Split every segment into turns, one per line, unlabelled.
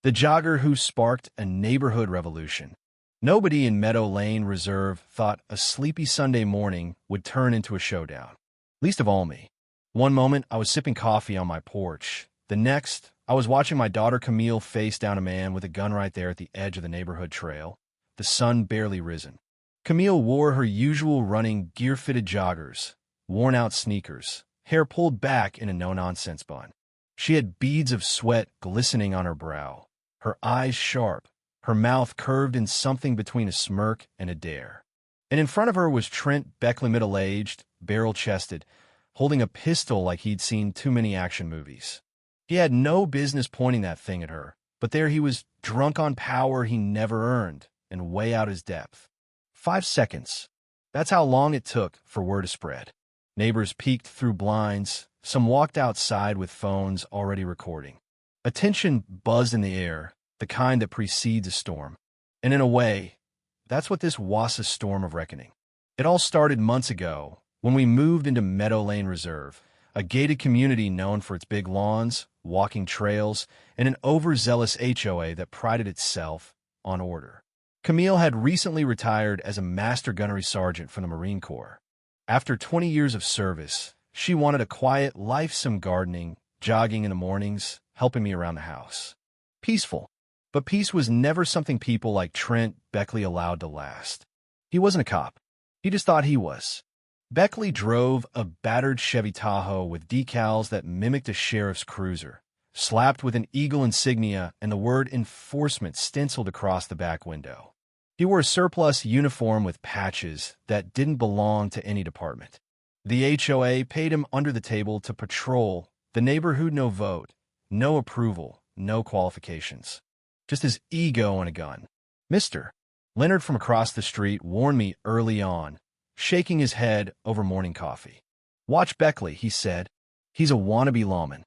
The jogger who sparked a neighborhood revolution. Nobody in Meadow Lane Reserve thought a sleepy Sunday morning would turn into a showdown. Least of all me. One moment, I was sipping coffee on my porch. The next, I was watching my daughter Camille face down a man with a gun right there at the edge of the neighborhood trail, the sun barely risen. Camille wore her usual running gear-fitted joggers, worn-out sneakers, hair pulled back in a no-nonsense bun. She had beads of sweat glistening on her brow, her eyes sharp, her mouth curved in something between a smirk and a dare. And in front of her was Trent Beckley, middle-aged, barrel-chested, holding a pistol like he'd seen too many action movies. He had no business pointing that thing at her, but there he was, drunk on power he never earned, and way out his depth. 5 seconds. That's how long it took for word to spread. Neighbors peeked through blinds. Some walked outside with phones already recording. Attention buzzed in the air, the kind that precedes a storm. And in a way, that's what this was, a storm of reckoning. It all started months ago, when we moved into Meadow Lane Reserve, a gated community known for its big lawns, walking trails, and an overzealous HOA that prided itself on order. Camille had recently retired as a master gunnery sergeant from the Marine Corps. After 20 years of service, she wanted a quiet life, some gardening, jogging in the mornings, helping me around the house. Peaceful. But peace was never something people like Trent Beckley allowed to last. He wasn't a cop. He just thought he was. Beckley drove a battered Chevy Tahoe with decals that mimicked a sheriff's cruiser, slapped with an eagle insignia and the word enforcement stenciled across the back window. He wore a surplus uniform with patches that didn't belong to any department. The HOA paid him under the table to patrol the neighborhood. No vote, no approval, no qualifications. Just his ego and a gun. Mr. Leonard from across the street warned me early on, shaking his head over morning coffee. Watch Beckley, he said. He's a wannabe lawman.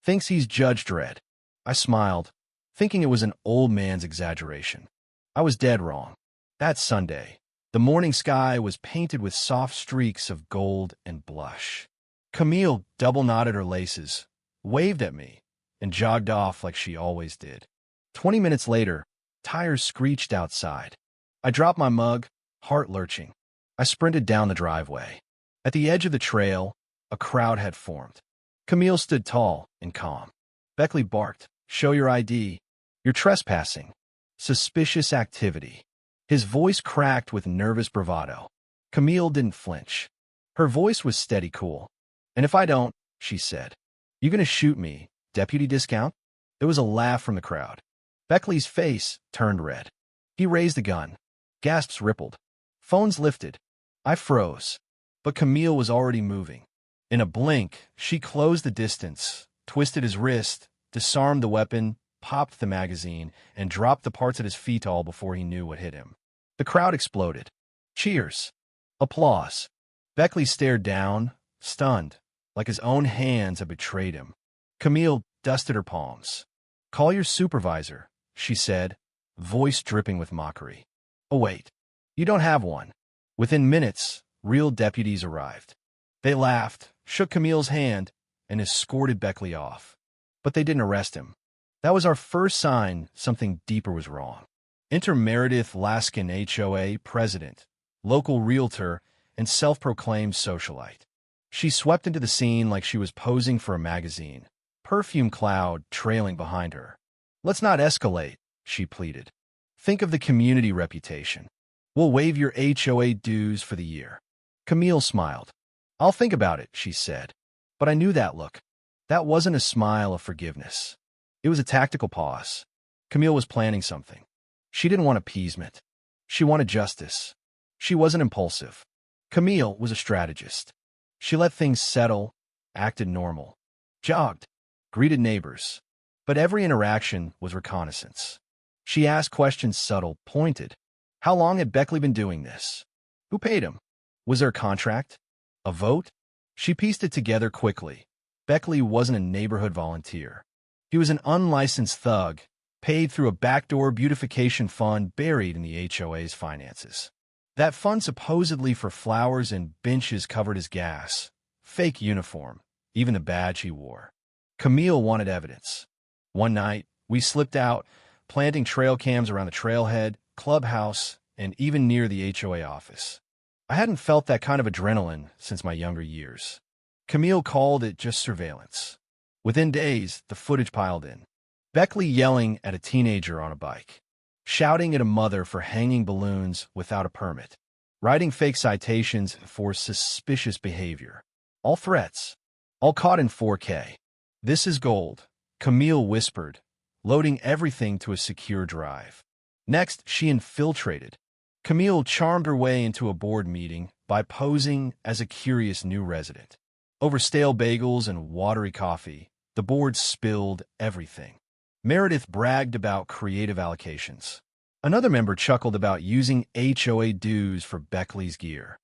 Thinks he's Judge Dredd. I smiled, thinking it was an old man's exaggeration. I was dead wrong. That Sunday, the morning sky was painted with soft streaks of gold and blush. Camille double-knotted her laces, waved at me, and jogged off like she always did. 20 minutes later, tires screeched outside. I dropped my mug, heart lurching. I sprinted down the driveway. At the edge of the trail, a crowd had formed. Camille stood tall and calm. Beckley barked, "Show your ID. You're trespassing. Suspicious activity." His voice cracked with nervous bravado. Camille didn't flinch. Her voice was steady, cool. "And if I don't," she said, "you gonna shoot me, deputy discount?" There was a laugh from the crowd. Beckley's face turned red. He raised the gun. Gasps rippled. Phones lifted. I froze. But Camille was already moving. In a blink, she closed the distance, twisted his wrist, disarmed the weapon, popped the magazine, and dropped the parts at his feet all before he knew what hit him. The crowd exploded. Cheers. Applause. Beckley stared down, stunned, like his own hands had betrayed him. Camille dusted her palms. "Call your supervisor," she said, voice dripping with mockery. "Oh, wait. You don't have one." Within minutes, real deputies arrived. They laughed, shook Camille's hand, and escorted Beckley off. But they didn't arrest him. That was our first sign something deeper was wrong. Enter Meredith Laskin, HOA president, local realtor, and self-proclaimed socialite. She swept into the scene like she was posing for a magazine, perfume cloud trailing behind her. "Let's not escalate," she pleaded. "Think of the community reputation. We'll waive your HOA dues for the year." Camille smiled. "I'll think about it," she said. But I knew that look. That wasn't a smile of forgiveness. It was a tactical pause. Camille was planning something. She didn't want appeasement. She wanted justice. She wasn't impulsive. Camille was a strategist. She let things settle, acted normal, jogged, greeted neighbors. But every interaction was reconnaissance. She asked questions subtle, pointed. How long had Beckley been doing this? Who paid him? Was there a contract? A vote? She pieced it together quickly. Beckley wasn't a neighborhood volunteer. He was an unlicensed thug, paid through a backdoor beautification fund buried in the HOA's finances. That fund supposedly for flowers and benches covered his gas, fake uniform, even the badge he wore. Camille wanted evidence. One night, We slipped out, planting trail cams around the trailhead, clubhouse, and even near the HOA office. I hadn't felt that kind of adrenaline since my younger years. Camille called it just surveillance. Within days, the footage piled in. Beckley yelling at a teenager on a bike, shouting at a mother for hanging balloons without a permit, writing fake citations for suspicious behavior. All threats, all caught in 4K. "This is gold," Camille whispered, loading everything to a secure drive. Next, she infiltrated. Camille charmed her way into a board meeting by posing as a curious new resident. Over stale bagels and watery coffee, the board spilled everything. Meredith bragged about creative allocations. Another member chuckled about using HOA dues for Beckley's gear.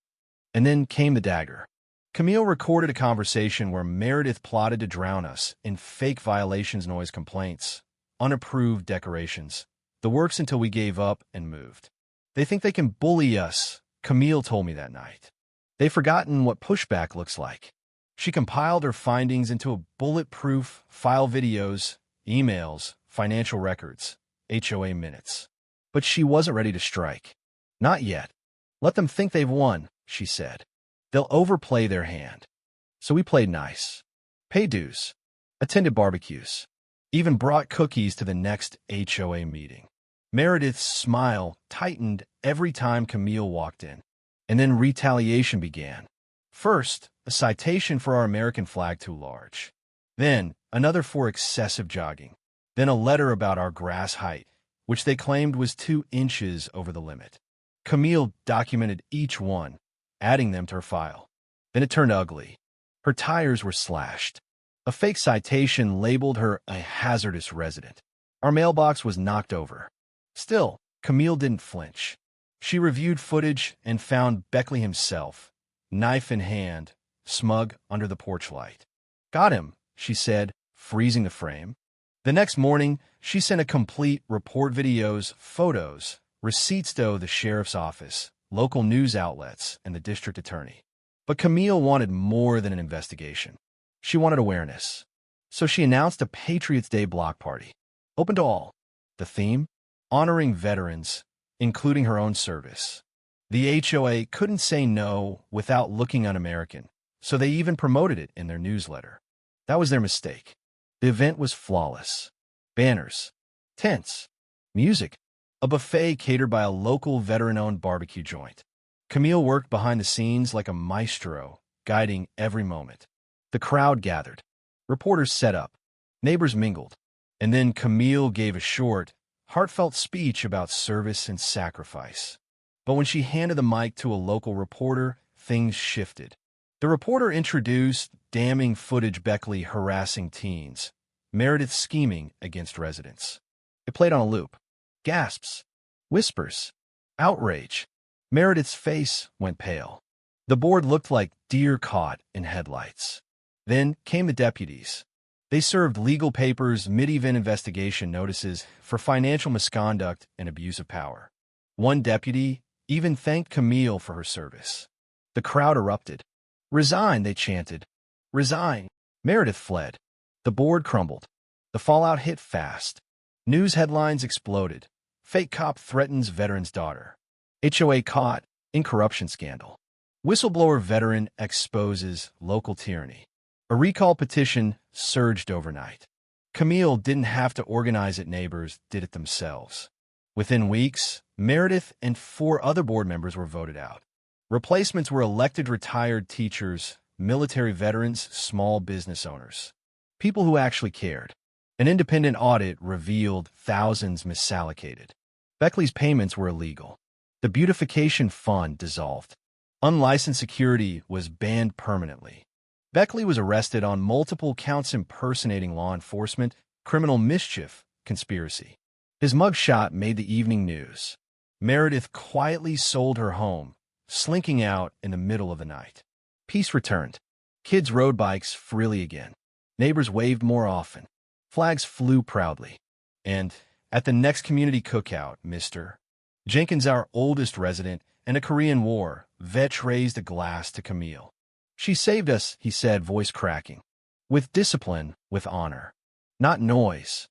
And then came the dagger. Camille recorded a conversation where Meredith plotted to drown us in fake violations noise complaints, unapproved decorations, the works until we gave up and moved. "They think they can bully us," Camille told me that night. "They've forgotten what pushback looks like." She compiled her findings into a bulletproof file: videos, emails, financial records, HOA minutes. But she wasn't ready to strike. "Not yet. Let them think they've won," she said. "They'll overplay their hand." So we played nice. Paid dues. Attended barbecues. Even brought cookies to the next HOA meeting. Meredith's smile tightened every time Camille walked in. And then retaliation began. First, a citation for our American flag too large. Then, another for excessive jogging. Then a letter about our grass height, which they claimed was 2 inches over the limit. Camille documented each one, adding them to her file. Then it turned ugly. Her tires were slashed. A fake citation labeled her a hazardous resident. Our mailbox was knocked over. Still, Camille didn't flinch. She reviewed footage and found Beckley himself, knife in hand, smug under the porch light. "Got him," she said, freezing the frame. The next morning, she sent a complete report: videos, photos, receipts to the sheriff's office, local news outlets, and the district attorney. But Camille wanted more than an investigation. She wanted awareness. So she announced a Patriots' Day block party, open to all. The theme? Honoring veterans, including her own service. The HOA couldn't say no without looking un-American, so they even promoted it in their newsletter. That was their mistake. The event was flawless. Banners, tents, music, a buffet catered by a local veteran-owned barbecue joint. Camille worked behind the scenes like a maestro, guiding every moment. The crowd gathered. Reporters set up. Neighbors mingled. And then Camille gave a short, heartfelt speech about service and sacrifice. But when she handed the mic to a local reporter, things shifted. The reporter introduced damning footage: Beckley harassing teens, Meredith scheming against residents. It played on a loop. Gasps, whispers, outrage. Meredith's face went pale. The board looked like deer caught in headlights. Then came the deputies. They served legal papers, mid-event investigation notices for financial misconduct and abuse of power. One deputy even thanked Camille for her service. The crowd erupted. "Resign," they chanted. "Resign." Meredith fled. The board crumbled. The fallout hit fast. News headlines exploded. Fake cop threatens veteran's daughter. HOA caught in corruption scandal. Whistleblower veteran exposes local tyranny. A recall petition surged overnight. Camille didn't have to organize it. Neighbors did it themselves. Within weeks, Meredith and 4 other board members were voted out. Replacements were elected retired teachers, military veterans, small business owners. People who actually cared. An independent audit revealed thousands misallocated. Beckley's payments were illegal. The beautification fund dissolved. Unlicensed security was banned permanently. Beckley was arrested on multiple counts: impersonating law enforcement, criminal mischief, conspiracy. His mugshot made the evening news. Meredith quietly sold her home, slinking out in the middle of the night. Peace returned. Kids rode bikes freely again. Neighbors waved more often. Flags flew proudly. And at the next community cookout, Mr. Jenkins, our oldest resident and a Korean War vet, raised a glass to Camille. "She saved us," he said, voice cracking. "With discipline, with honor. Not noise."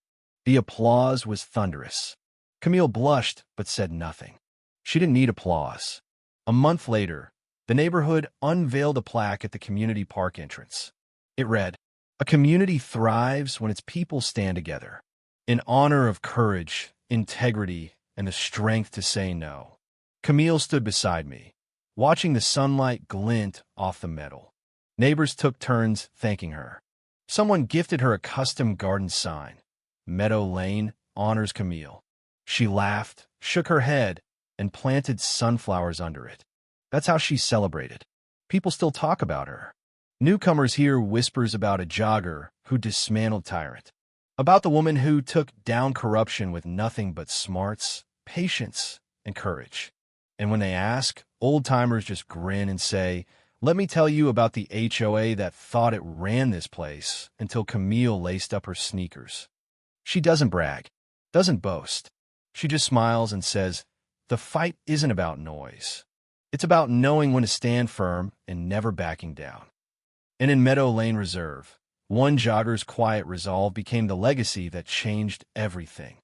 The applause was thunderous. Camille blushed but said nothing. She didn't need applause. A month later, the neighborhood unveiled a plaque at the community park entrance. It read, "A community thrives when its people stand together, in honor of courage, integrity, and the strength to say no." Camille stood beside me, watching the sunlight glint off the metal. Neighbors took turns thanking her. Someone gifted her a custom garden sign. Meadow Lane honors Camille. She laughed, shook her head, and planted sunflowers under it. That's how she's celebrated. People still talk about her. Newcomers hear whispers about a jogger who dismantled Tyrant, about the woman who took down corruption with nothing but smarts, patience, and courage. And when they ask, old-timers just grin and say, "Let me tell you about the HOA that thought it ran this place until Camille laced up her sneakers." She doesn't brag, doesn't boast. She just smiles and says, "The fight isn't about noise. It's about knowing when to stand firm and never backing down." And in Meadow Lane Reserve, one jogger's quiet resolve became the legacy that changed everything.